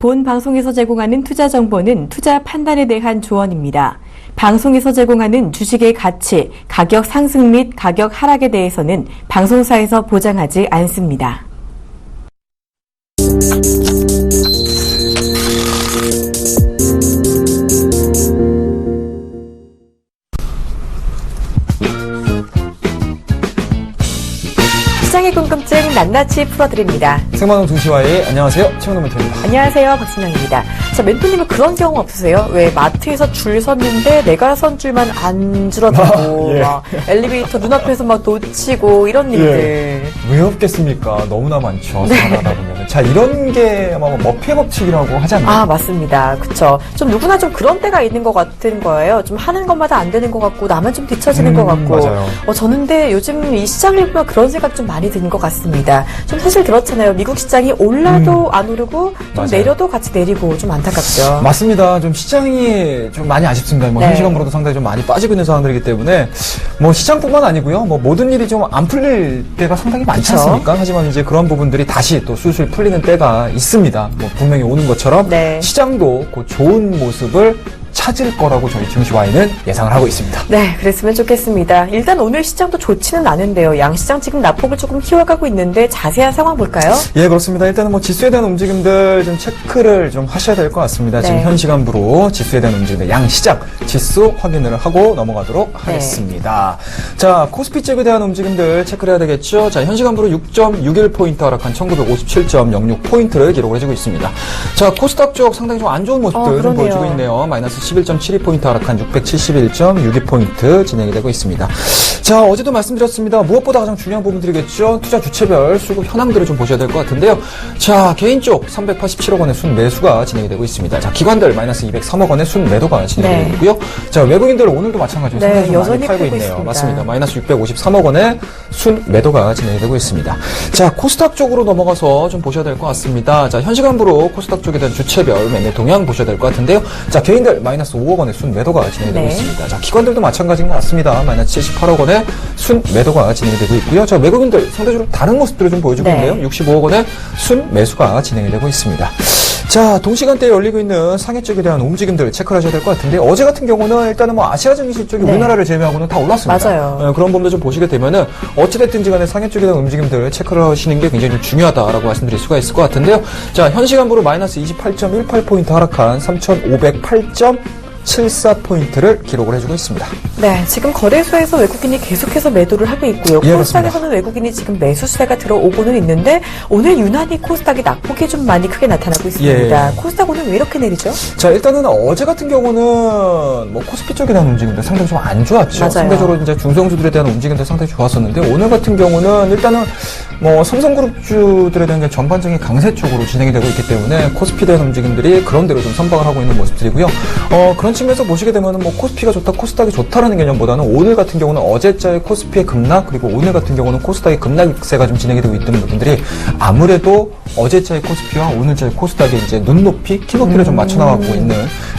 본 방송에서 제공하는 투자 정보는 투자 판단에 대한 조언입니다. 방송에서 제공하는 주식의 가치, 가격 상승 및 가격 하락에 대해서는 방송사에서 보장하지 않습니다. 시장의 궁금증 낱낱이 풀어드립니다. 생방송 증시와의 안녕하세요. 최영남 멘토입니다. 안녕하세요. 박진영입니다. 자, 멘토님은 그런 경우 없으세요? 왜 마트에서 줄 섰는데 내가 선 줄만 안 줄어들고 예. 막 엘리베이터 눈앞에서 막 놓치고 이런 일들. 왜 없겠습니까? 너무나 많죠. 생활하다 보면. 자, 이런 게 아마 머피의 법칙이라고 하지 않나요? 아, 맞습니다. 그쵸. 좀 누구나 좀 그런 때가 있는 것 같은 거예요. 좀 하는 것마다 안 되는 것 같고, 나만 좀 뒤처지는 것 같고. 맞아요. 저는 근데 요즘 이 시장을 보면 그런 생각 좀 많이 드는 것 같습니다. 좀 사실 그렇잖아요. 미국 시장이 올라도 안 오르고, 좀 맞아요. 내려도 같이 내리고 좀 안타깝죠. 맞습니다. 좀 시장이 좀 많이 아쉽습니다. 네. 현 시간으로도 상당히 좀 많이 빠지고 있는 상황들이기 때문에 시장뿐만 아니고요. 모든 일이 좀 안 풀릴 때가 상당히 많지 그쵸? 않습니까? 하지만 이제 그런 부분들이 다시 또 술술 풀리는 때가 있습니다. 분명히 오는 것처럼 네. 시장도 그 좋은 모습을 찾을 거라고 저희 증시와이는 예상을 하고 있습니다. 네, 그랬으면 좋겠습니다. 일단 오늘 시장도 좋지는 않은데요. 양시장 지금 낙폭을 조금 키워가고 있는데 자세한 상황 볼까요? 예, 그렇습니다. 일단은 지수에 대한 움직임들 좀 체크를 좀 하셔야 될 것 같습니다. 네. 지금 현 시간부로 지수에 대한 움직임들, 양시장 지수 확인을 하고 넘어가도록 하겠습니다. 자, 코스피 쪽에 대한 움직임들 체크를 해야 되겠죠. 자, 현 시간부로 6.61포인트 하락한 1957.06포인트를 기록을 해주고 있습니다. 자, 코스닥 쪽 상당히 좀 안 좋은 모습들 좀 그러네요. 보여주고 있네요. 마이너스 11.72포인트 하락한 671.62포인트 진행이 되고 있습니다. 자, 어제도 말씀드렸습니다. 무엇보다 가장 중요한 부분들이겠죠. 투자 주체별 수급 현황들을 좀 보셔야 될 것 같은데요. 자, 개인 쪽 387억 원의 순 매수가 진행이 되고 있습니다. 자, 기관들 마이너스 203억 원의 순 매도가 진행이 되고 있고요. 자, 외국인들 오늘도 마찬가지로 네, 상당히 좀 여전히 많이 팔고 팔고 있네요. 있습니다. 맞습니다. 마이너스 653억 원의 순 매도가 진행이 되고 있습니다. 자, 코스닥 쪽으로 넘어가서 좀 보셔야 될 것 같습니다. 자, 현 시간부로 코스닥 쪽에 대한 주체별 매매 동향 보셔야 될 것 같은데요. 자, 개인들 마이너스 5억 원의 순 매도가 진행되고 네. 있습니다. 자, 기관들도 마찬가지인 것 같습니다. 마이너스 78억 원의 순 매도가 진행이 되고 있고요. 자, 외국인들 상대적으로 다른 모습들을 좀 보여주고 네. 있네요. 65억 원의 순 매수가 진행이 되고 있습니다. 자, 동시간대에 열리고 있는 상해 쪽에 대한 움직임들 체크를 하셔야 될 것 같은데, 어제 같은 경우는 일단은 아시아 증시 쪽이 네. 우리나라를 제외하고는 다 올랐습니다. 맞아요. 그런 부분도 좀 보시게 되면은 어찌됐든지 간에 상해 쪽에 대한 움직임들을 체크를 하시는 게 굉장히 좀 중요하다라고 말씀드릴 수가 있을 것 같은데요. 자, 현 시간부로 마이너스 28.18포인트 하락한 3,508.74포인트를 기록을 해주고 있습니다. 네, 지금 거래소에서 외국인이 계속해서 매도를 하고 있고요. 예, 코스닥에서는 외국인이 지금 매수 시세가 들어오고는 있는데 오늘 유난히 코스닥이 낙폭이 좀 많이 크게 나타나고 있습니다. 예. 코스닥 오늘 왜 이렇게 내리죠? 자, 일단은 어제 같은 경우는 코스피 쪽에 대한 움직임들 상당히 좀 안 좋았죠. 맞아요. 상대적으로 이제 중소형주들에 대한 움직임들 상당히 좋았었는데, 오늘 같은 경우는 일단은 삼성그룹주들에 대한 전반적인 강세 쪽으로 진행이 되고 있기 때문에 코스피에 대한 움직임들이 그런대로 좀 선방을 하고 있는 모습들이고요. 그런 측면에서 보시게 되면은 코스피가 좋다, 코스닥이 좋다라는 개념보다는 오늘 같은 경우는 어제자의 코스피의 급락, 그리고 오늘 같은 경우는 코스닥의 급락세가 좀 진행이 되고 있는 부분들이 아무래도 어제자의 코스피와 오늘자의 코스닥의 이제 눈높이, 키높이를 좀 맞춰 나가고 있는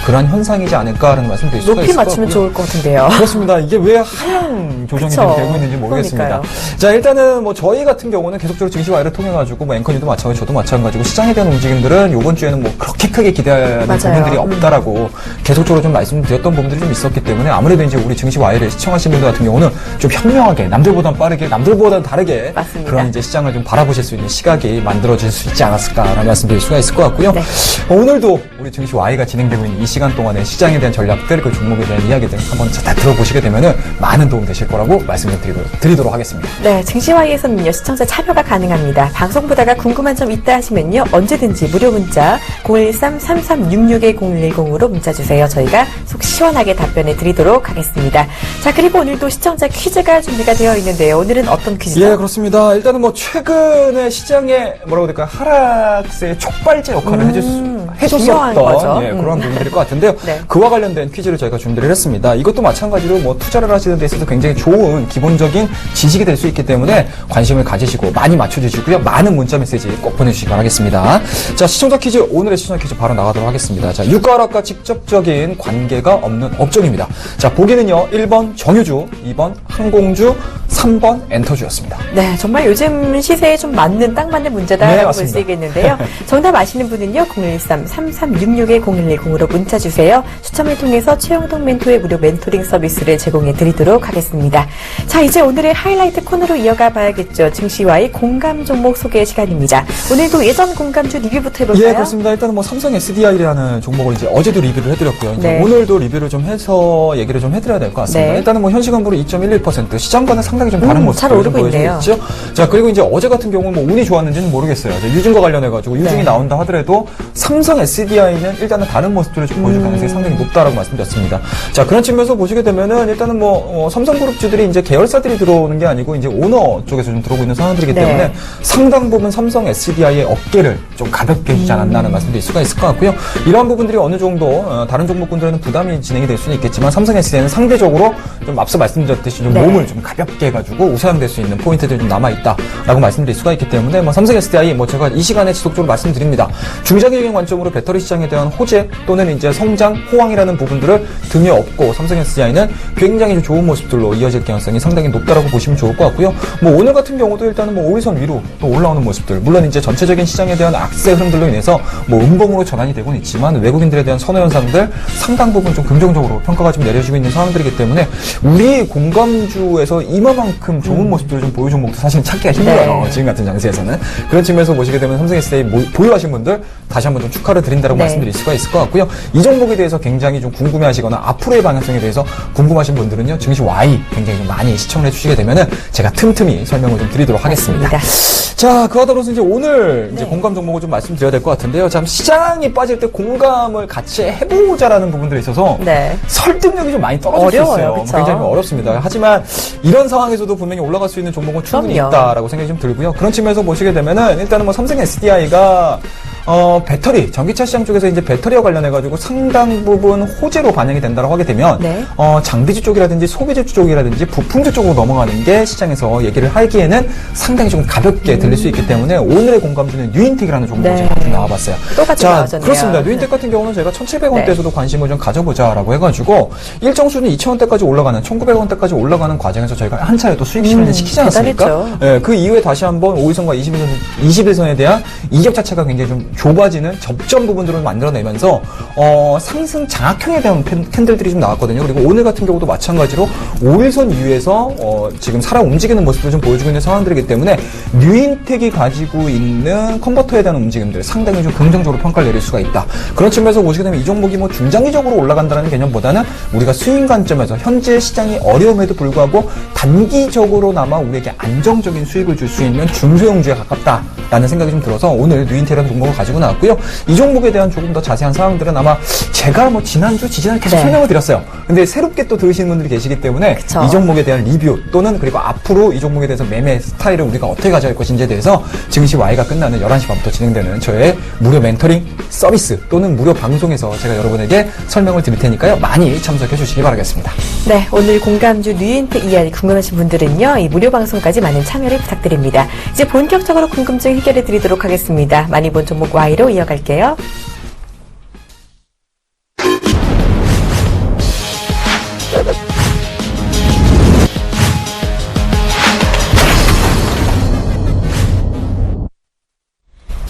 그러한 현상이지 않을까라는 말씀드릴 수가 높이 있을 것 맞추면 같고요. 좋을 것 같은데요. 그렇습니다. 이게 왜 하향 조정이 그쵸. 좀 되고 있는지 모르겠습니다. 그러니까요. 자, 일단은 저희 같은 경우는 계속적으로 증시와이를 통해가지고 앵커님도 마찬가지고 저도 마찬가지고 시장에 대한 움직임들은 이번 주에는 그렇게 크게 기대하는 맞아요. 부분들이 없다라고 계속적으로 좀 말씀드렸던 부분들이 좀 있었기 때문에 아무래도 이제 우리 증시와이를 시청하시는 분들 같은 경우는 좀 현명하게, 남들보단 빠르게, 남들보단 다르게 맞습니다. 그런 이제 시장을 좀 바라보실 수 있는 시각이 만들어질 수 있지 않았을까라는 말씀드릴 수가 있을 것 같고요. 네. 오늘도 우리 증시와이가 진행되고 있는 이 시간 동안에 시장에 대한 전략들, 그 종목에 대한 이야기들 한번 다 들어보시게 되면은 많은 도움 되실 거라고 말씀을 드리도록 하겠습니다. 네, 증시와이에서는요, 시청자 참여가 가능합니다. 방송 보다가 궁금한 점 있다 하시면요, 언제든지 무료 문자 013-3366-0110으로 문자 주세요. 저희가 속 시원하게 답변해 드리도록 하겠습니다. 자, 그리고 오늘도 시청자 퀴즈가 준비가 되어 있는데요. 오늘은 어떤 퀴즈죠? 예, 그렇습니다. 일단은 최근에 시장에 뭐라고 될까요? 하락세의 촉발제 역할을 중요한 거죠. 해줬었던 그런 부분들일 것 같은데요. 네. 그와 관련된 퀴즈를 저희가 준비를 했습니다. 이것도 마찬가지로 투자를 하시는 데 있어서 굉장히 좋은 기본적인 지식이 될 수 있기 때문에 관심을 가지시고 많이 맞춰주시고요. 많은 문자 메시지 꼭 보내주시기 바라겠습니다. 자, 시청자 퀴즈, 오늘의 시청자 퀴즈 바로 나가도록 하겠습니다. 자, 유가 하락과 직접적인 관계가 없는 업종입니다. 자, 보기는요, 1번 정유주, 2번 항공주, 3번 엔터주였습니다. 네, 정말 요즘 시세에 좀 딱 맞는 문제다라고 네, 볼 수 맞습니다. 있겠는데요. 정답 아시는 분은요, 013 010-3366-0110으로 문자 주세요. 추첨을 통해서 최영동 멘토의 무료 멘토링 서비스를 제공해 드리도록 하겠습니다. 자, 이제 오늘의 하이라이트 코너로 이어가 봐야겠죠. 증시와의 공감 종목 소개 시간입니다. 오늘도 예전 공감주 리뷰부터 해볼까요? 예, 그렇습니다. 일단은 뭐 삼성 SDI라는 종목을 이제 어제도 리뷰를 해드렸고요. 이제 네. 오늘도 리뷰를 좀 해서 얘기를 좀 해드려야 될 것 같습니다. 네. 일단은 뭐 현시간부로 2.11% 시장과는 상당히 좀 다른 모습을 잘 오르고 있네요. 보여주고 있죠. 자, 그리고 이제 어제 같은 경우는 뭐 운이 좋았는지는 모르겠어요. 이제 유증과 관련해가지고 유증이 네. 나온다 하더라도 삼성 SDI는 일단은 다른 모습들을 좀 보여줄 가능성이 상당히 높다라고 말씀드렸습니다. 자, 그런 측면에서 보시게 되면은 일단은 뭐 삼성그룹주들이 이제 계열사들이 들어오는 게 아니고 이제 오너 쪽에서 좀 들어오고 있는 상황들이기 네. 때문에 상당 부분 삼성 SDI의 어깨를 좀 가볍게 해주지 않았나는 말씀드릴 수가 있을 것 같고요. 이러한 부분들이 어느 정도 다른 종목군들에는 부담이 진행이 될 수는 있겠지만 삼성 SDI는 상대적으로 좀 앞서 말씀드렸듯이 좀 네. 몸을 좀 가볍게 해가지고 우상될 수 있는 포인트들이 좀 남아있다라고 말씀드릴 수가 있기 때문에 뭐 삼성 SDI 뭐 제가 이 시간에 지속적으로 말씀드립니다. 중장기적인 관점으로 배터리 시장에 대한 호재 또는 이제 성장, 호황이라는 부분들을 등에 업고 삼성 SDI는 굉장히 좀 좋은 모습들로 이어질 가능성이 상당히 높다라고 보시면 좋을 것 같고요. 뭐 오늘 같은 경우도 일단은 뭐 5일선 위로 또 올라오는 모습들, 물론 이제 전체적인 시장에 대한 악세 흐름들로 인해서 뭐 음봉으로 전환이 되고는 있지만 외국인들에 대한 선호 현상들 상당 부분 좀 긍정적으로 평가가 좀 내려지고 있는 상황들이기 때문에 우리 공감주에서 이만큼 좋은 모습들을 좀 보여준 종목도 사실은 찾기가 힘들어요. 네. 지금 같은 장세에서는. 그런 측면에서 보시게 되면 삼성 SDI 보유하신 분들 다시 한번 좀 축하를 드린다고 네. 말씀드릴 수가 있을 것 같고요. 이 종목에 대해서 굉장히 좀 궁금해하시거나 앞으로의 방향성에 대해서 궁금하신 분들은요. 증시 Y 굉장히 좀 많이 시청을 해주시게 되면은 제가 틈틈이 설명을 좀 드리도록 하겠습니다. 맞습니다. 자, 그와 더불어서 이제 오늘 이제 네. 공감 종목을 좀 말씀드려야 될 것 같은데요. 참 시장이 빠질 때 공감을 같이 해보자라는 부분들이 있어서 네. 설득력이 좀 많이 떨어질 수 어려워요, 있어요. 그쵸? 굉장히 어렵습니다. 하지만 이런 상황에서도 분명히 올라갈 수 있는 종목은 충분히 그럼요. 있다라고 생각이 좀 들고요. 그런 측면에서 보시게 되면은 일단은 뭐 삼성 SDI가 배터리, 전기차 시장 쪽에서 이제 배터리와 관련해가지고 상당 부분 호재로 반영이 된다고 하게 되면, 네. 장비주 쪽이라든지 소비주 쪽이라든지 부품주 쪽으로 넘어가는 게 시장에서 얘기를 하기에는 상당히 좀 가볍게 들릴 수 있기 때문에 오늘의 공감주는 뉴인텍이라는 종목을 네. 제가 좀 나와봤어요. 똑같이 자, 나와줬네요. 그렇습니다. 뉴인텍 같은 경우는 저희가 1,700원대에서도 관심을 좀 가져보자라고 해가지고 일정 수준 2,000원대까지 올라가는 1,900원대까지 올라가는 과정에서 저희가 한 차례 또 수익 실현을 시키지 않았습니까? 대단했죠. 예, 그 이후에 다시 한번 5일선과 21선에 대한 이격 자체가 굉장히 좀 좁아지는 접점 부분들을 만들어내면서 상승 장악형에 대한 캔들들이 좀 나왔거든요. 그리고 오늘 같은 경우도 마찬가지로 5일선 위에서 지금 살아 움직이는 모습을 좀 보여주고 있는 상황들이기 때문에 뉴인텍이 가지고 있는 컨버터에 대한 움직임들 상당히 좀 긍정적으로 평가를 내릴 수가 있다. 그런 측면에서 보시게 되면 이 종목이 뭐 중장기적으로 올라간다는 개념보다는 우리가 수익 관점에서 현재 시장이 어려움에도 불구하고 단기적으로나마 우리에게 안정적인 수익을 줄 수 있는 중소형주에 가깝다라는 생각이 좀 들어서 오늘 뉴인텍이라는 종목을 가지고 나왔고요. 이 종목에 대한 조금 더 자세한 사항들은 아마 제가 뭐 지난주, 지지난 계속 네. 설명을 드렸어요. 근데 새롭게 또 들으시는 분들이 계시기 때문에 그쵸. 이 종목에 대한 리뷰 또는 그리고 앞으로 이 종목에 대해서 매매 스타일을 우리가 어떻게 가져갈 것인지에 대해서 증시 Y가 끝나는 11시 반부터 진행되는 저의 무료 멘토링 서비스 또는 무료 방송에서 제가 여러분에게 설명을 드릴 테니까요. 많이 참석해 주시기 바라겠습니다. 네, 오늘 공감주 뉴인텍 이야기 궁금하신 분들은요, 이 무료 방송까지 많은 참여를 부탁드립니다. 이제 본격적으로 궁금증 해결해 드리도록 하겠습니다. 많이 본 종목 Y로 이어갈게요.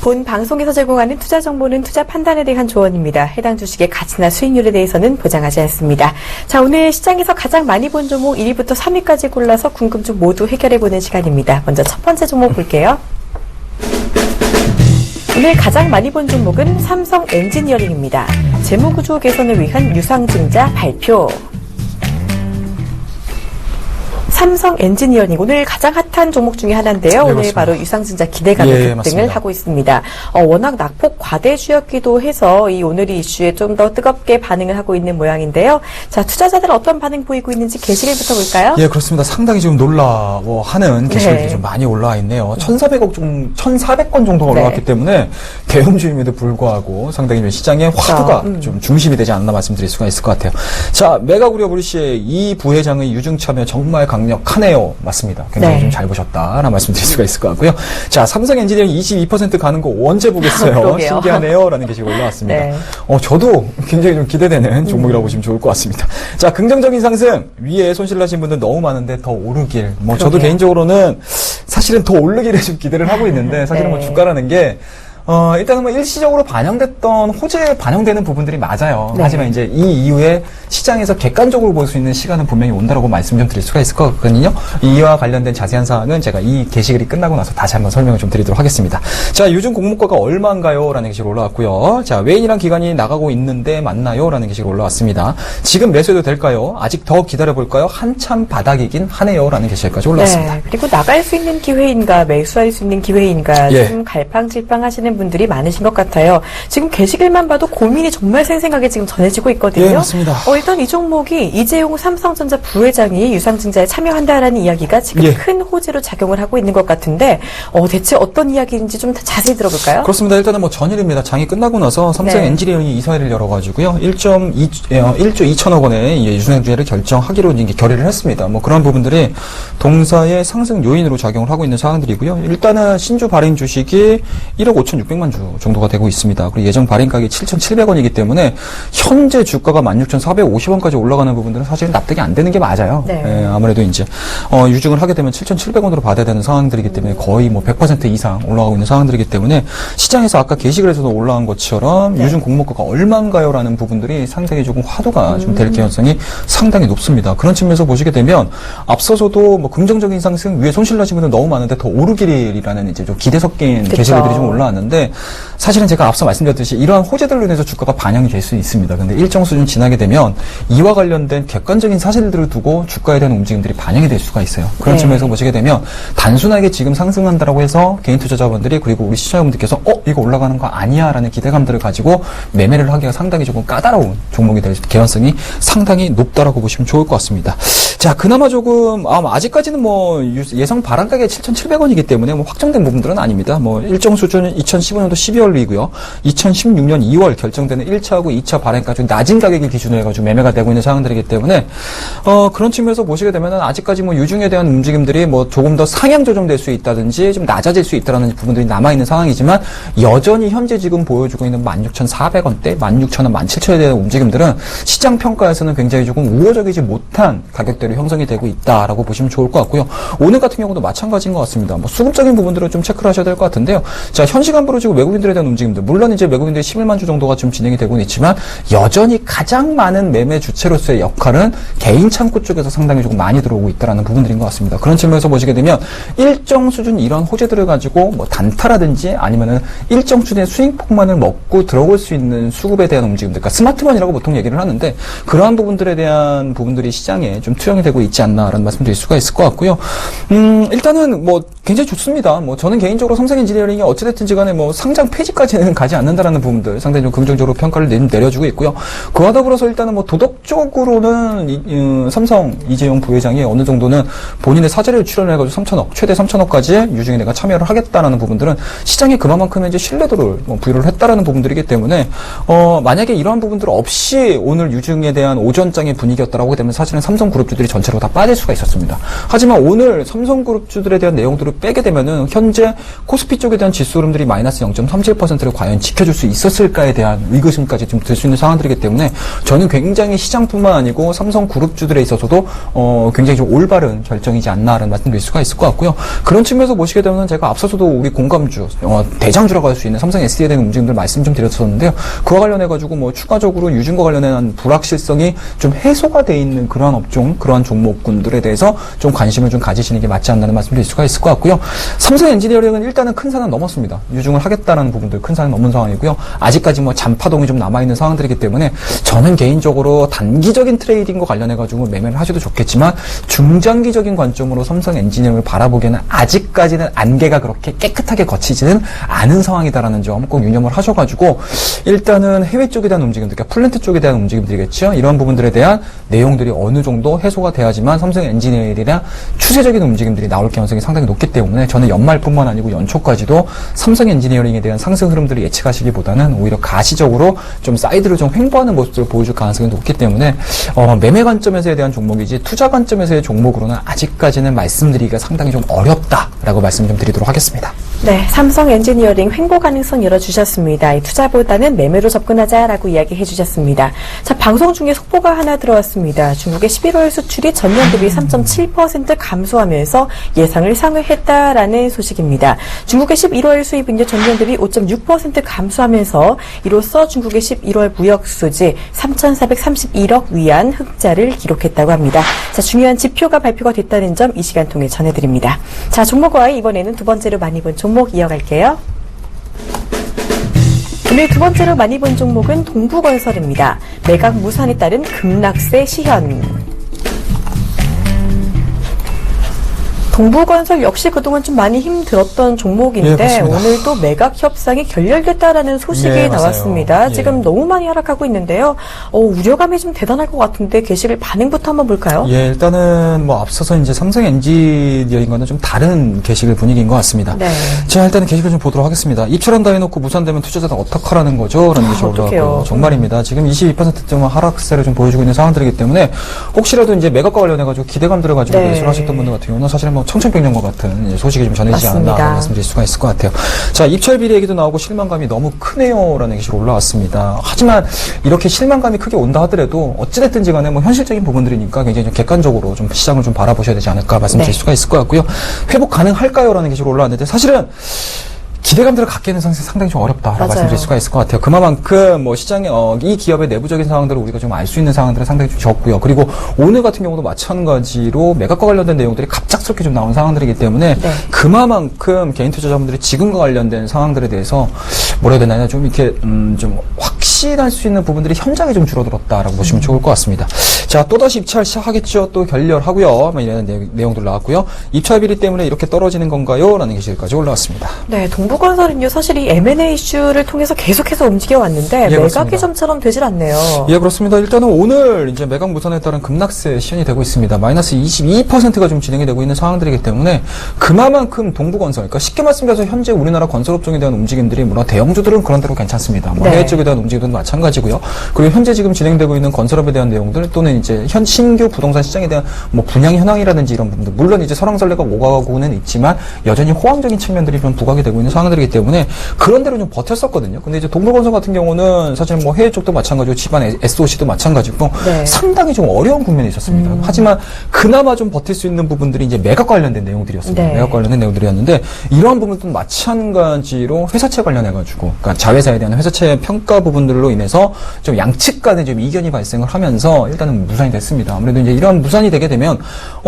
본 방송에서 제공하는 투자 정보는 투자 판단에 대한 조언입니다. 해당 주식의 가치나 수익률에 대해서는 보장하지 않습니다. 자, 오늘 시장에서 가장 많이 본 종목 1위부터 3위까지 골라서 궁금증 모두 해결해보는 시간입니다. 먼저 첫 번째 종목 볼게요. 오늘 가장 많이 본 종목은 삼성 엔지니어링입니다. 재무구조 개선을 위한 유상증자 발표. 삼성 엔지니어링 오늘 가장 핫한 종목 중에 하나인데요. 오늘 그렇습니다. 바로 유상증자 기대감의 예, 급등을 맞습니다. 하고 있습니다. 워낙 낙폭 과대주였기도 해서 이 오늘 이슈에 좀 더 뜨겁게 반응을 하고 있는 모양인데요. 자, 투자자들 어떤 반응 보이고 있는지 게시글부터 볼까요? 예, 그렇습니다. 상당히 지금 놀라워하는 게시글들이 네. 좀 많이 올라와 있네요. 1,400건 정도가 네. 올라왔기 때문에 대형주임에도 불구하고 상당히 좀 시장의 화두가 좀 중심이 되지 않나 말씀드릴 수가 있을 것 같아요. 자, 메가구려 브리시의 이 부회장의 유증참여 정말 강력하네요. 맞습니다. 굉장히 네. 좀 잘 보셨다라는 말씀드릴 수가 있을 것 같고요. 자, 삼성 엔지니어링 22% 가는 거 언제 보겠어요? 그러게요. 신기하네요. 라는 게시글 올라왔습니다. 네. 저도 굉장히 좀 기대되는 종목이라고 보시면 좋을 것 같습니다. 자, 긍정적인 상승. 위에 손실 나신 분들 너무 많은데 더 오르길. 저도 그러게요. 개인적으로는 사실은 더 오르기를 좀 기대를 하고 있는데 사실은 뭐 네. 주가라는 게 일단은 뭐 일시적으로 반영됐던 호재에 반영되는 부분들이 맞아요. 네. 하지만 이제 이 이후에 시장에서 객관적으로 볼 수 있는 시간은 분명히 온다라고 말씀 좀 드릴 수가 있을 것 같거든요. 이와 관련된 자세한 사항은 제가 이 게시글이 끝나고 나서 다시 한번 설명을 좀 드리도록 하겠습니다. 자, 요즘 공모가가 얼마인가요? 라는 게시글 올라왔고요. 자, 외인이랑 기관이 나가고 있는데 맞나요? 라는 게시글 올라왔습니다. 지금 매수해도 될까요? 아직 더 기다려볼까요? 한참 바닥이긴 하네요. 라는 게시글까지 올라왔습니다. 네, 그리고 나갈 수 있는 기회인가 매수할 수 있는 기회인가 예. 좀 갈팡질팡 하시는 분들이 많으신 것 같아요. 지금 게시글만 봐도 고민이 정말 생생하게 지금 전해지고 있거든요. 예, 맞습니다. 일단 이 종목이 이재용 삼성전자 부회장이 유상증자에 참여한다라는 이야기가 지금 예. 큰 호재로 작용을 하고 있는 것 같은데 대체 어떤 이야기인지 좀 자세히 들어볼까요? 그렇습니다. 일단은 뭐 전일입니다. 장이 끝나고 나서 삼성 네. 엔지니어링이 이사회를 열어가지고요. 1조 2천억 원의 유상증자를 결정하기로 이제 결의를 했습니다. 뭐 그런 부분들이 동사의 상승 요인으로 작용을 하고 있는 사항들이고요. 일단은 신주 발행 주식이 1억 5,600만 주 정도가 되고 있습니다. 그리고 예정 발행 가격이 7,700원이기 때문에 현재 주가가 16,450원까지 올라가는 부분들은 사실 납득이 안 되는 게 맞아요. 네. 예, 아무래도 이제 유증을 하게 되면 7,700원으로 받아야 되는 상황들이기 때문에 거의 뭐 100% 이상 올라가고 있는 상황들이기 때문에 시장에서 아까 게시글에서도 올라온 것처럼 유증 공모가가 얼마인가요라는 부분들이 상당히 조금 화두가 좀 될 개연성이 상당히 높습니다. 그런 측면에서 보시게 되면 앞서서도 뭐 긍정적인 상승 위에 손실 나신 분들 너무 많은데 더 오르기리라는 이제 좀 기대 섞인 그쵸. 게시글들이 좀 올라왔는데 사실은 제가 앞서 말씀드렸듯이 이러한 호재들로 인해서 주가가 반영이 될 수 있습니다. 근데 일정 수준 지나게 되면 이와 관련된 객관적인 사실들을 두고 주가에 대한 움직임들이 반영이 될 수가 있어요. 그런 네. 측면에서 보시게 되면 단순하게 지금 상승한다라고 해서 개인 투자자분들이 그리고 우리 시청자분들께서 이거 올라가는 거 아니야 라는 기대감들을 가지고 매매를 하기가 상당히 조금 까다로운 종목이 될 개연성이 상당히 높다라고 보시면 좋을 것 같습니다. 자, 그나마 조금 아직까지는 뭐 예상 발행 가격이 7,700원이기 때문에 뭐 확정된 부분들은 아닙니다. 뭐 일정 수준은 2015년도 12월이고요. 2016년 2월 결정되는 1차하고 2차 발행까지 낮은 가격을 기준으로 해가지고 매매가 되고 있는 상황들이기 때문에 그런 측면에서 보시게 되면은 아직까지 뭐 유중에 대한 움직임들이 뭐 조금 더 상향 조정될 수 있다든지 좀 낮아질 수 있다라는 부분들이 남아 있는 상황이지만 여전히 현재 지금 보여주고 있는 16,400원대, 16,000원, 17,000원에 대한 움직임들은 시장 평가에서는 굉장히 조금 우호적이지 못한 가격대로 형성이 되고 있다라고 보시면 좋을 것 같고요. 오늘 같은 경우도 마찬가지인 것 같습니다. 뭐 수급적인 부분들을 좀 체크를 하셔야 될 것 같은데요. 자, 현 시간부로 지금 외국인들에 대한 움직임들, 물론 이제 외국인들이 11만 주 정도가 좀 진행이 되고는 있지만 여전히 가장 많은 매매 주체로서의 역할은 개인 창구 쪽에서 상당히 조금 많이 들어오고 있다라는 부분들인 것 같습니다. 그런 측면에서 보시게 되면 일정 수준 이런 호재들을 가지고 뭐 단타라든지 아니면은 일정 수준의 수익 폭만을 먹고 들어올 수 있는 수급에 대한 움직임들, 그러니까 스마트먼이라고 보통 얘기를 하는데 그러한 부분들에 대한 부분들이 시장에 좀 투영이 되고 있지 않나라는 말씀드릴 수가 있을 것 같고요. 일단은 뭐 굉장히 좋습니다. 뭐 저는 개인적으로 삼성 엔지니어링이 어찌됐든지 간에 뭐 상장 폐지까지는 가지 않는다라는 부분들 상당히 좀 긍정적으로 평가를 내려주고 있고요. 그와 더불어서 일단은 뭐 도덕적으로는 삼성 이재용 부회장이 어느 정도는 본인의 사재를 출연해가지고 3천억, 최대 3천억까지 유증에 내가 참여를 하겠다라는 부분들은 시장에 그만큼 이제 신뢰도를 부여를 했다라는 부분들이기 때문에 만약에 이러한 부분들 없이 오늘 유증에 대한 오전장의 분위기였다라고 하게 되면 사실은 삼성그룹주들이 전체로 다 빠질 수가 있었습니다. 하지만 오늘 삼성그룹주들에 대한 내용들을 빼게 되면은 현재 코스피 쪽에 대한 지수 흐름들이 마이너스 0.37%를 과연 지켜줄 수 있었을까에 대한 의구심까지 좀 들 수 있는 상황들이기 때문에 저는 굉장히 시장뿐만 아니고 삼성그룹주들에 있어서도 굉장히 좀 올바른 결정이지 않나라는 말씀드릴 수가 있을 것 같고요. 그런 측면에서 보시게 되면 제가 앞서서도 우리 공감주, 대장주라고 할 수 있는 삼성 SD에 대한 움직임들 말씀 좀 드렸었는데요. 그와 관련해가지고 뭐 추가적으로 유증과 관련한 불확실성이 좀 해소가 돼 있는 그러한 업종, 그러한 종목군들에 대해서 좀 관심을 좀 가지시는 게 맞지 않나는 말씀드릴 수가 있을 것 같고요. 삼성 엔지니어링은 일단은 큰 산은 넘었습니다. 유증을 하겠다라는 부분들 큰 산은 넘은 상황이고요. 아직까지 뭐 잔파동이 좀 남아있는 상황들이기 때문에 저는 개인적으로 단기적인 트레이딩과 관련해가지고 매매를 하셔도 좋겠지만 중장기적인 관점으로 삼성 엔지니어링을 바라보기에는 아직까지는 안개가 그렇게 깨끗하게 거치지는 않은 상황이다라는 점 꼭 유념을 하셔가지고 일단은 해외 쪽에 대한 움직임들, 그러니까 플랜트 쪽에 대한 움직임들이겠죠. 이런 부분들에 대한 내용들이 어느 정도 해소가 돼야지만 삼성 엔지니어링이나 추세적인 움직임들이 나올 가능성이 상당히 높기 때문에 저는 연말뿐만 아니고 연초까지도 삼성 엔지니어링에 대한 상승 흐름들을 예측하시기보다는 오히려 가시적으로 좀 사이드를 좀 횡보하는 모습들을 보여줄 가능성이 높기 때문에 매매 관점에서에 대한 종목이지 투자 관점에서의 종목으로는 아직까지는 말씀드리기가 상당히 좀 어렵다라고 말씀 좀 드리도록 하겠습니다. 네, 삼성 엔지니어링 횡보 가능성 열어주셨습니다. 이 투자보다는 매매로 접근하자라고 이야기해 주셨습니다. 자, 방송 중에 속보가 하나 들어왔습니다. 중국의 11월 수출이 전년 대비 3.7% 감소하면서 예상을 상회했다라는 소식입니다. 중국의 11월 수입은요, 전년 대비 0.6% 감소하면서 이로써 중국의 11월 무역 수지 3,431억 위안 흑자를 기록했다고 합니다. 자, 중요한 지표가 발표가 됐다는 점 이 시간 통해 전해드립니다. 자, 종목와의 이번에는 두 번째로 많이 본 종목 이어갈게요. 오늘 두 번째로 많이 본 종목은 동부건설입니다. 매각 무산에 따른 급락세 시현. 동부건설 역시 그동안 좀 많이 힘들었던 종목인데 예, 오늘도 매각 협상이 결렬됐다라는 소식이 네, 나왔습니다. 예. 지금 너무 많이 하락하고 있는데요. 우려감이 좀 대단할 것 같은데 게시글 반응부터 한번 볼까요? 예, 일단은 뭐 앞서서 이제 삼성 엔지니어링과는 좀 다른 게시글 분위기인 것 같습니다. 네. 자, 일단은 게시글 좀 보도록 하겠습니다. 입찰한다 해놓고 무산되면 투자자들 어떡하라는 거죠? 라는 게 올라왔고요. 정말입니다. 지금 22%쯤 하락세를 좀 보여주고 있는 상황들이기 때문에 혹시라도 이제 매각과 관련해가지고 기대감들을 가지고 네. 매수를 하셨던 분들 같은 경우는 사실은 뭐 청천벽력과 같은 소식이 좀 전해지지 않았나 말씀드릴 수가 있을 것 같아요. 자, 입찰 비리 얘기도 나오고 실망감이 너무 크네요라는 게시가 올라왔습니다. 하지만 이렇게 실망감이 크게 온다 하더라도 어찌됐든지 간에 뭐 현실적인 부분들이니까 굉장히 좀 객관적으로 좀 시장을 좀 바라보셔야 되지 않을까 말씀드릴 수가 있을 것 같고요. 회복 가능할까요?라는 게시가 올라왔는데 사실은 기대감들을 갖기에는 상당히 좀 어렵다라고 맞아요. 말씀드릴 수가 있을 것 같아요. 그만큼 뭐 시장에 이 기업의 내부적인 상황들을 우리가 좀 알 수 있는 상황들은 상당히 좀 적고요. 그리고 오늘 같은 경우도 마찬가지로 매각과 관련된 내용들이 갑작스럽게 좀 나온 상황들이기 때문에 네. 그만큼 개인 투자자분들이 지금과 관련된 상황들에 대해서 뭐라 해야 되나요? 좀 이렇게 좀 확신할 수 있는 부분들이 현장에 좀 줄어들었다라고 보시면 좋을 것 같습니다. 자, 또다시 입찰 시작하겠죠. 또 결렬하고요. 뭐 이런 내용들 나왔고요. 입찰 비리 때문에 이렇게 떨어지는 건가요? 라는 게시까지 올라왔습니다. 네, 동부건설은요 사실 이 M&A 이슈를 통해서 계속해서 움직여 왔는데 예, 매각의 그렇습니다. 점처럼 되질 않네요. 예, 그렇습니다. 일단은 오늘 이제 매각 무산에 따른 급락세 시현이 되고 있습니다. 마이너스 22%가 좀 진행이 되고 있는 상황들이기 때문에 그만큼 동부건설, 그러니까 쉽게 말씀드려서 현재 우리나라 건설업종에 대한 움직임들이 물론 대형주들은 그런 대로 괜찮습니다. 뭐 네. 해외 쪽에 대한 움직임도 마찬가지고요. 그리고 현재 지금 진행되고 있는 건설업에 대한 내용들 또는 이제 신규 부동산 시장에 대한 뭐 분양 현황이라든지 이런 부분들 물론 이제 설왕설래가 오가고는 있지만 여전히 호황적인 측면들이 좀 부각이 되고 있는 상황들이기 때문에 그런 대로 좀 버텼었거든요. 근데 이제 동부건설 같은 경우는 사실 뭐 해외 쪽도 마찬가지고 집안 SOC도 마찬가지고 네. 상당히 좀 어려운 국면이 있었습니다. 하지만 그나마 좀 버틸 수 있는 부분들이 이제 매각 관련된 내용들이었습니다. 네. 매각 관련된 내용들이었는데 이러한 부분도 마찬가지로 회사채 관련해가지고 그러니까 자회사에 대한 회사채 평가 부분들로 인해서 좀 양측 간에 좀 이견이 발생을 하면서 일단은 무산이 됐습니다. 아무래도 이제 이런 무산이 되게 되면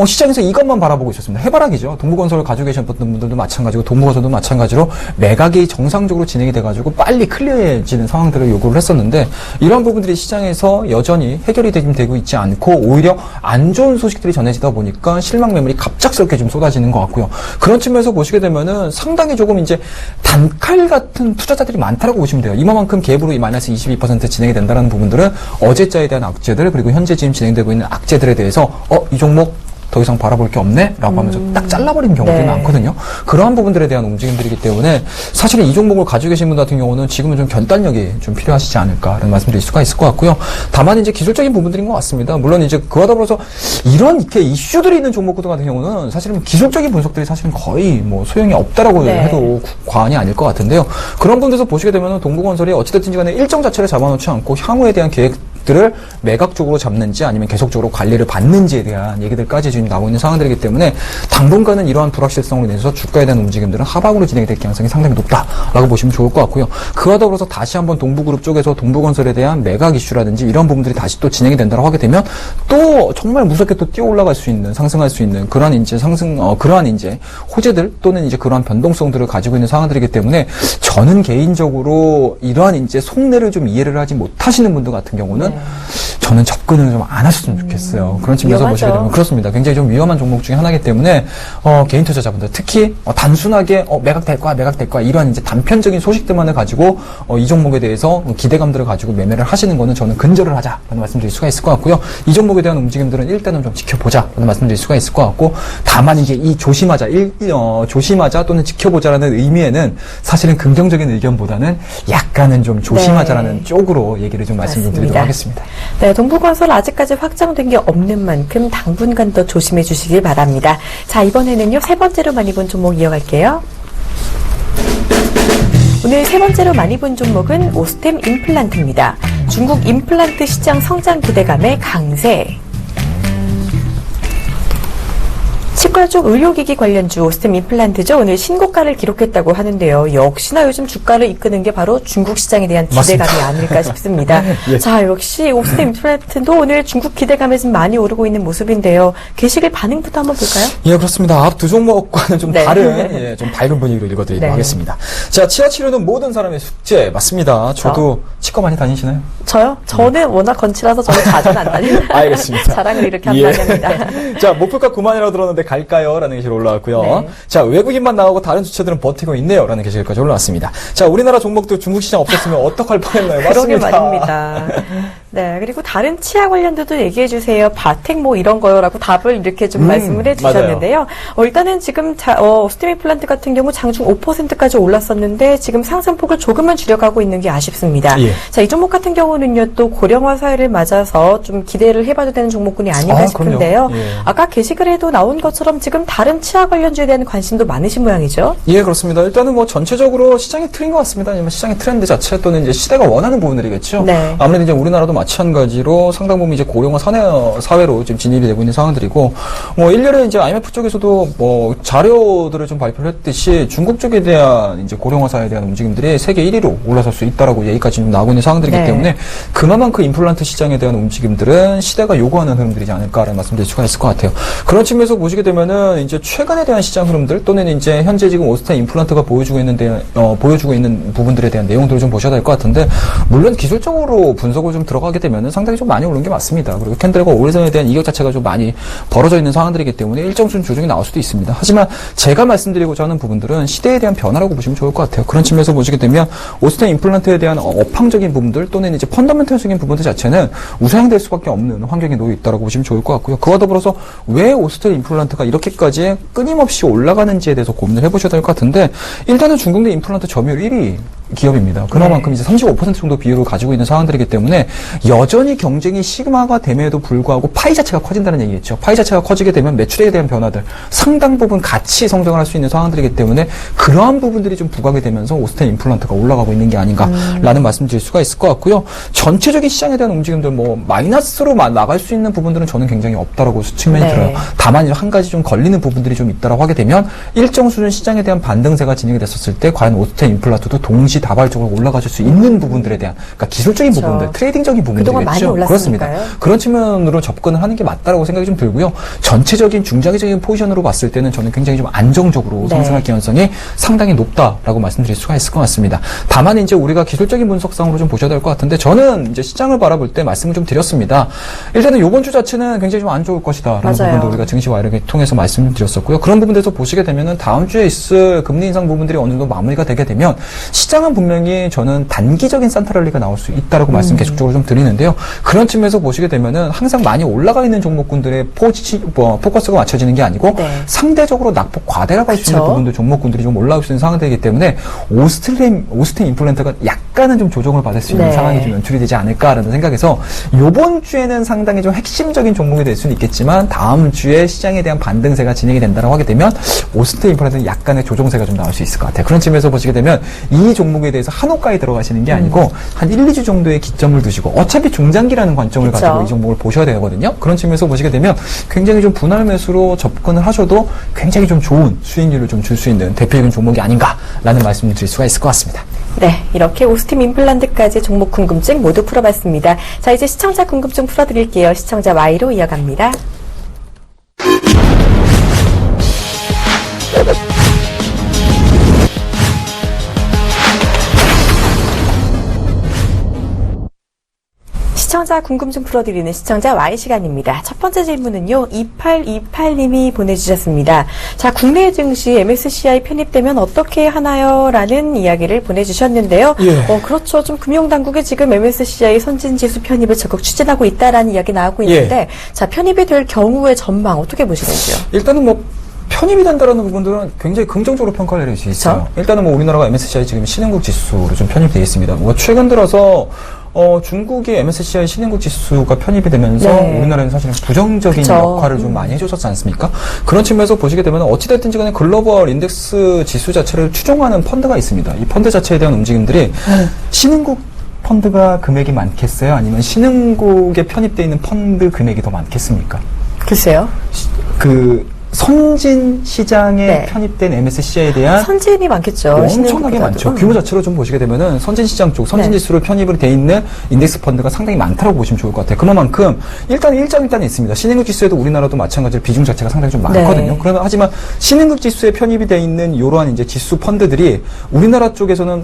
시장에서 이것만 바라보고 있었습니다. 해바라기죠. 동부건설을 가지고 계셨던 분들도 마찬가지고 동부건설도 마찬가지로 매각이 정상적으로 진행이 돼가지고 빨리 클리어해지는 상황들을 요구를 했었는데 이런 부분들이 시장에서 여전히 해결이 되고 있지 않고 오히려 안 좋은 소식들이 전해지다 보니까 실망 매물이 갑작스럽게 좀 쏟아지는 것 같고요. 그런 측면에서 보시게 되면은 상당히 조금 이제 단칼 같은 투자자들이 많다라고 보시면 돼요. 이만큼 갭으로 이 마이너스 22% 진행이 된다는 부분들은 어제자에 대한 악재들 그리고 현재 지금 진행되고 있는 악재들에 대해서 이 종목 더 이상 바라볼 게 없네? 라고 하면서 딱 잘라버리는 경우들이 네. 많거든요. 그러한 부분들에 대한 움직임들이기 때문에 사실은 이 종목을 가지고 계신 분 같은 경우는 지금은 좀 견단력이 좀 필요하시지 않을까라는 말씀드릴 수가 있을 것 같고요. 다만 이제 기술적인 부분들인 것 같습니다. 물론 이제 그와 더불어서 이렇게 이슈들이 있는 종목들 같은 경우는 사실은 기술적인 분석들이 사실은 거의 뭐 소용이 없다라고 네. 해도 과언이 아닐 것 같은데요. 그런 부분에서 보시게 되면 동부건설이 어찌됐든지 간에 일정 자체를 잡아놓지 않고 향후에 대한 계획들을 매각적으로 잡는지 아니면 계속적으로 관리를 받는지에 대한 얘기들까지 지금 나오고 있는 상황들이기 때문에 당분간은 이러한 불확실성으로 인해서 주가에 대한 움직임들은 하방으로 진행이 될 가능성이 상당히 높다라고 보시면 좋을 것 같고요. 그와 더불어서 다시 한번 동부그룹 쪽에서 동부건설에 대한 매각 이슈라든지 이런 부분들이 다시 또 진행이 된다고 하게 되면 또 정말 무섭게 또 뛰어 올라갈 수 있는 상승할 수 있는 그러한 이제 그러한 이제 호재들 또는 이제 그러한 변동성들을 가지고 있는 상황들이기 때문에 저는 개인적으로 이러한 이제 속내를 좀 이해를 하지 못하시는 분들 같은 경우는 저는 접근을 좀 안 하셨으면 좋겠어요. 그런 측면에서 위험하죠. 보시게 되면 그렇습니다. 굉장히 좀 위험한 종목 중에 하나이기 때문에 개인 투자자분들 특히 단순하게 매각될 거야 이러한 이제 단편적인 소식들만을 가지고 이 종목에 대해서 기대감들을 가지고 매매를 하시는 거는 저는 근절을 하자라는 말씀드릴 수가 있을 것 같고요. 이 종목에 대한 움직임들은 일단은 좀 지켜보자라는 말씀드릴 수가 있을 것 같고 다만 이제 이 조심하자 또는 지켜보자라는 의미에는 사실은 긍정적인 의견보다는 약간은 좀 조심하자라는 쪽으로 얘기를 좀 말씀 좀 드리도록 하겠습니다. 네, 동부건설 아직까지 확정된 게 없는 만큼 당분간 더 조심해 주시길 바랍니다. 자, 이번에는요, 세 번째로 많이 본 종목 이어갈게요. 오늘 세 번째로 많이 본 종목은 오스템 임플란트입니다. 중국 임플란트 시장 성장 기대감의 강세. 치과 쪽 의료기기 관련주 오스템 임플란트죠. 오늘 신고가를 기록했다고 하는데요. 역시나 요즘 주가를 이끄는 게 바로 중국 시장에 대한 기대감이 맞습니다. 아닐까 싶습니다. 예. 자, 역시 오스템 임플란트도 오늘 중국 기대감에 좀 많이 오르고 있는 모습인데요. 게시글 반응부터 한번 볼까요? 예, 그렇습니다. 앞 두 종목과는 좀 네. 다른, 좀 밝은 분위기로 읽어드리도록 네. 하겠습니다. 자, 치아 치료는 모든 사람의 숙제. 맞습니다. 저도 치과 많이 다니시나요? 저요? 저는 워낙 건치라서 저는 자주는 안 다니는 알겠습니다. 자랑을 이렇게 예. 한다합니다. 자, 목표가 9만이라고 들었는데 갈까요? 라는 게시글 올라왔고요. 네. 자, 외국인만 나오고 다른 주체들은 버티고 있네요. 라는 게시글까지 올라왔습니다. 자, 우리나라 종목도 중국 시장 없었으면 어떡할 뻔했나요? 그러게 맞습니다. 말입니다. 네, 그리고 다른 치아 관련도도 얘기해 주세요. 바텍 뭐 이런 거요라고 답을 이렇게 좀 말씀을 해 주셨는데요. 일단은 지금 오스템 임플란트 같은 경우 장중 5%까지 올랐었는데 지금 상승폭을 조금은 줄여가고 있는 게 아쉽습니다. 예. 자, 이 종목 같은 경우는요, 또 고령화 사회를 맞아서 좀 기대를 해봐도 되는 종목군이 아닌가 싶은데요. 그럼요. 예. 아까 게시글에도 나온 것처럼 지금 다른 치아 관련주에 대한 관심도 많으신 모양이죠. 예, 그렇습니다. 일단은 뭐 전체적으로 시장의 틀인 것 같습니다. 아니면 시장의 트렌드 자체 또는 이제 시대가 원하는 부분들이겠죠. 네. 아무래도 이제 우리나라도 마찬가지로 상당 부분 이제 고령화 사회로 지금 진입이 되고 있는 상황들이고, 뭐 일년에 이제 IMF 쪽에서도 뭐 자료들을 좀 발표를 했듯이 중국 쪽에 대한 이제 고령화 사회에 대한 움직임들이 세계 1위로 올라설 수 있다라고 얘기까지 좀 나오고 있는 상황들이기 네. 때문에 그만큼 임플란트 시장에 대한 움직임들은 시대가 요구하는 흐름들이지 않을까라는 말씀드릴 수가 있을 것 같아요. 그런 측면에서 보시게 되면은 이제 최근에 대한 시장 흐름들 또는 이제 현재 지금 오스템 임플란트가 보여주고 있는 부분들에 대한 내용들을 좀 보셔야 될 것 같은데, 물론 기술적으로 분석을 좀 들어가게 되면은 상당히 좀 많이 오른 게 맞습니다. 그리고 캔들과 오리선에 대한 이격 자체가 좀 많이 벌어져 있는 상황들이기 때문에 일정 수준 조정이 나올 수도 있습니다. 하지만 제가 말씀드리고자 하는 부분들은 시대에 대한 변화라고 보시면 좋을 것 같아요. 그런 측면에서 보시게 되면 오스템 임플란트에 대한 업황적인 부분들 또는 이제 펀더멘털적인 부분들 자체는 우상향될 수밖에 없는 환경에 놓여 있다고 보시면 좋을 것 같고요. 그와 더불어서 왜 오스템 임플란트가 이렇게까지 끊임없이 올라가는지에 대해서 고민을 해보셔야 될 것 같은데, 일단은 중국 내 임플란트 점유율 1위 기업입니다. 그만큼 이제 35% 정도 비율을 가지고 있는 상황들이기 때문에 여전히 경쟁이 시그마가 됨에도 불구하고 파이 자체가 커진다는 얘기겠죠. 파이 자체가 커지게 되면 매출에 대한 변화들, 상당 부분 같이 성장을 할 수 있는 상황들이기 때문에 그러한 부분들이 좀 부각이 되면서 오스템 임플란트가 올라가고 있는 게 아닌가라는 말씀 드릴 수가 있을 것 같고요. 전체적인 시장에 대한 움직임들 뭐 마이너스로 나갈 수 있는 부분들은 저는 굉장히 없다라고 측면이 네. 들어요. 다만 한 가지 좀 걸리는 부분들이 좀 있다라고 하게 되면 일정 수준 시장에 대한 반등세가 진행이 됐었을 때 과연 오스템 임플란트도 동시다발적으로 올라가실 수 있는 부분들에 대한, 그러니까 기술적인 그렇죠. 부분들, 트레이딩적인 그동안 많이 부분들이겠죠. 올랐으니까요. 그렇습니다. 그런 측면으로 접근을 하는 게 맞다라고 생각이 좀 들고요. 전체적인 중장기적인 포지션으로 봤을 때는 저는 굉장히 좀 안정적으로 네. 상승할 가능성이 상당히 높다라고 말씀드릴 수가 있을 것 같습니다. 다만 이제 우리가 기술적인 분석상으로 좀 보셔야 될 것 같은데, 저는 이제 시장을 바라볼 때 말씀을 좀 드렸습니다. 일단은 이번 주 자체는 굉장히 좀 안 좋을 것이다라는 맞아요. 부분도 우리가 증시 와이를 통해서 말씀을 드렸었고요. 그런 부분에서 보시게 되면은 다음 주에 있을 금리 인상 부분들이 어느 정도 마무리가 되게 되면 시장은 분명히 저는 단기적인 산타랠리가 나올 수 있다라고 말씀 계속적으로 좀 드리는데요. 그런 측면에서 보시게 되면은 항상 많이 올라가 있는 종목군들의 포커스가 맞춰지는 게 아니고 네. 상대적으로 낙폭 과대라고 할 수 있는 그쵸. 부분들 종목군들이 좀 올라올 수 있는 상황들이기 때문에 오스템 임플란트가 약간은 좀 조정을 받을 수 있는 네. 상황이 좀 연출이 되지 않을까라는 생각에서 이번 주에는 상당히 좀 핵심적인 종목이 될 수는 있겠지만 다음 주에 시장에 대한 반등세가 진행이 된다고 하게 되면 오스템 임플란트는 약간의 조정세가 좀 나올 수 있을 것 같아요. 그런 측면에서 보시게 되면 이 종목에 대해서 한호가에 들어가시는 게 아니고 한 1, 2주 정도의 기점을 두시고, 어차피 중장기라는 관점을 그쵸. 가지고 이 종목을 보셔야 되거든요. 그런 측면에서 보시게 되면 굉장히 좀 분할 매수로 접근을 하셔도 굉장히 좀 좋은 수익률을 좀 줄 수 있는 대표적인 종목이 아닌가라는 말씀을 드릴 수가 있을 것 같습니다. 네, 이렇게 오스템 임플란트까지 종목 궁금증 모두 풀어봤습니다. 자, 이제 시청자 궁금증 풀어드릴게요. 시청자 Y로 이어갑니다. 시청자 궁금증 풀어드리는 시청자 Y 시간입니다. 첫 번째 질문은요, 2828님이 보내주셨습니다. 자, 국내 증시 MSCI 편입되면 어떻게 하나요? 라는 이야기를 보내주셨는데요. 예. 그렇죠. 좀 금융당국이 지금 MSCI 선진지수 편입을 적극 추진하고 있다라는 이야기 나오고 있는데, 자, 편입이 될 경우의 전망 어떻게 보시는지요? 일단은 뭐 편입이 된다라는 부분들은 굉장히 긍정적으로 평가를 내릴 수 있어요. 그렇죠? 일단은 뭐 우리나라가 MSCI 지금 신흥국 지수로 좀 편입되어 있습니다. 뭐 최근 들어서 중국이 MSCI 신흥국 지수가 편입이 되면서 네. 우리나라는 사실은 부정적인 그쵸. 역할을 좀 많이 해줬었지 않습니까? 그런 측면에서 보시게 되면 어찌됐든지 간에 글로벌 인덱스 지수 자체를 추종하는 펀드가 있습니다. 이 펀드 자체에 대한 움직임들이 신흥국 펀드가 금액이 많겠어요? 아니면 신흥국에 편입되어 있는 펀드 금액이 더 많겠습니까? 글쎄요. 선진 시장에 네. 편입된 MSCI에 대한 선진이 많겠죠. 엄청나게 많죠. 규모 자체로 좀 보시게 되면은 선진시장 쪽, 선진지수로 편입이 돼 있는 인덱스 펀드가 상당히 많다고 보시면 좋을 것 같아요. 그만큼 일단 일장일단이 있습니다. 신흥국 지수에도 우리나라도 마찬가지로 비중 자체가 상당히 좀 많거든요. 네. 그러나 하지만 신흥국 지수에 편입이 돼 있는 이러한 이제 지수 펀드들이 우리나라 쪽에서는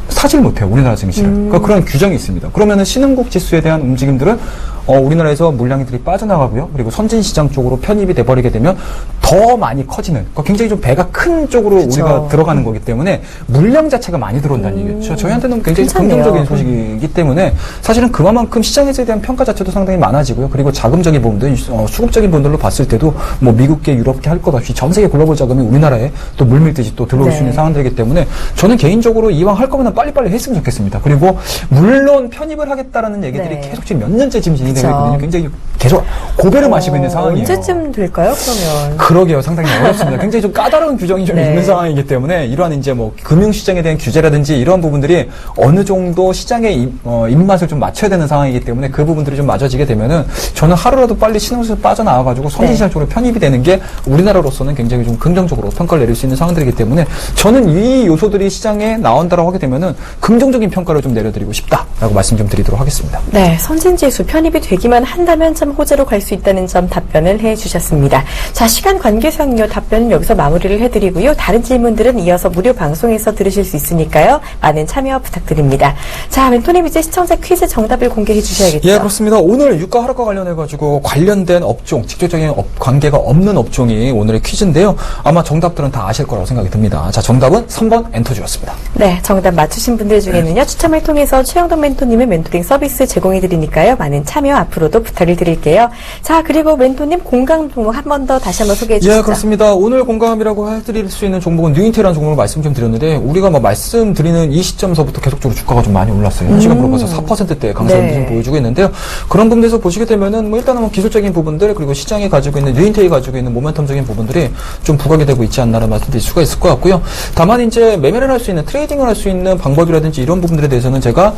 사질 못해요. 우리나라 증시를. 그러니까 그런 규정이 있습니다. 그러면은 신흥국 지수에 대한 움직임들은 우리나라에서 물량들이 빠져나가고요. 그리고 선진시장 쪽으로 편입이 돼버리게 되면 더 많이 커지는, 그러니까 굉장히 좀 배가 큰 쪽으로 그쵸. 우리가 들어가는 거기 때문에 물량 자체가 많이 들어온다는 얘기죠. 저희한테는 굉장히 괜찮네요. 긍정적인 소식이기 때문에 사실은 그만큼 시장에서에 대한 평가 자체도 상당히 많아지고요. 그리고 자금적인 부분들, 수급적인 부분들로 봤을 때도 뭐 미국계, 유럽계 할 것 없이 전 세계 글로벌 자금이 우리나라에 또 물밀듯이 또 들어올 수 있는 상황들이기 때문에 저는 개인적으로 이왕 할 거면 빨리빨리 했으면 좋겠습니다. 그리고 물론 편입을 하겠다라는 얘기들이 계속 지금 몇 년째 지금 진행되고 있거든요. 굉장히 계속 고배를 마시고 있는 상황이에요. 언제쯤 될까요, 그러면? 그러게요. 상당히 어렵습니다. 굉장히 좀 까다로운 규정이 좀 있는 상황이기 때문에 이러한 이제 뭐 금융시장에 대한 규제라든지 이러한 부분들이 어느 정도 시장의 입맛을 좀 맞춰야 되는 상황이기 때문에 그 부분들이 좀 맞아지게 되면은 저는 하루라도 빨리 신흥시에서 빠져나와가지고 선진시장 쪽으로 편입이 되는 게 우리나라로서는 굉장히 좀 긍정적으로 평가를 내릴 수 있는 상황들이기 때문에 저는 이 요소들이 시장에 나온다라고 하게 되면은 긍정적인 평가를 좀 내려드리고 싶다라고 말씀 좀 드리도록 하겠습니다. 네, 선진지수 편입이 되기만 한다면 참 호재로 갈 수 있다는 점 답변을 해주셨습니다. 자, 시간 관계상요 답변은 여기서 마무리를 해드리고요. 다른 질문들은 이어서 무료 방송에서 들으실 수 있으니까요. 많은 참여 부탁드립니다. 자, 멘토님 이제 시청자 퀴즈 정답을 공개해 주셔야겠죠? 예, 그렇습니다. 오늘 유가 하락과 관련해가지고 관련된 업종, 직접적인 관계가 없는 업종이 오늘의 퀴즈인데요. 아마 정답들은 다 아실 거라고 생각이 듭니다. 자, 정답은 3번 엔터주였습니다. 네, 정답 맞추신 분들 중에는요, 추첨을 통해서 최영돈 멘토님의 멘토링 서비스 제공해드리니까요. 많은 참여 앞으로도 부탁을 드릴게요. 자, 그리고 멘토님 공강 종목 한 번 더 다시 한번 소개해 주시죠. 예, 그렇습니다. 오늘 공감이라고 해드릴 수 있는 종목은 뉴인테라는 종목을 말씀 좀 드렸는데 우리가 뭐 말씀드리는 이 시점서부터 계속적으로 주가가 좀 많이 올랐어요. 한 시간으로 봐서 4%대 강세를 좀 보여주고 있는데요. 그런 부분에서 보시게 되면은 뭐 일단은 뭐 기술적인 부분들 그리고 시장이 가지고 있는 뉴인테이 가지고 있는 모멘텀적인 부분들이 좀 부각이 되고 있지 않나라는 말씀드릴 수가 있을 것 같고요. 다만 이제 매매를 할 수 있는 트레이딩을 할 수 있는 방법이라든지 이런 부분들에 대해서는 제가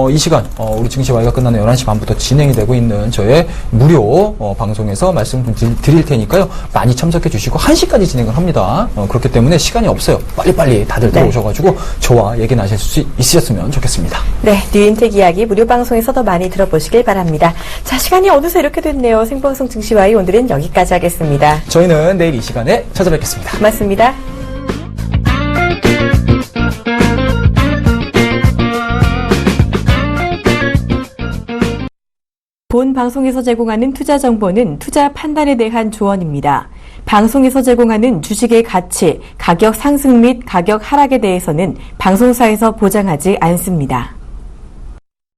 이 시간 우리 증시 와이가 끝나는 11시 반부터 진행이 되고 있는 저의 무료 방송에서 말씀 좀 드릴 테니까요. 많이 참석해 주시고 1시까지 진행을 합니다. 그렇기 때문에 시간이 없어요. 빨리빨리 다들 들어오셔가지고 저와 얘기 나실 수 있으셨으면 좋겠습니다. 네, 뉴인텍 이야기 무료 방송에서 더 많이 들어보시길 바랍니다. 자, 시간이 어느새 이렇게 됐네요. 생방송 증시와이 오늘은 여기까지 하겠습니다. 저희는 내일 이 시간에 찾아뵙겠습니다. 고맙습니다. 본 방송에서 제공하는 투자 정보는 투자 판단에 대한 조언입니다. 방송에서 제공하는 주식의 가치, 가격 상승 및 가격 하락에 대해서는 방송사에서 보장하지 않습니다.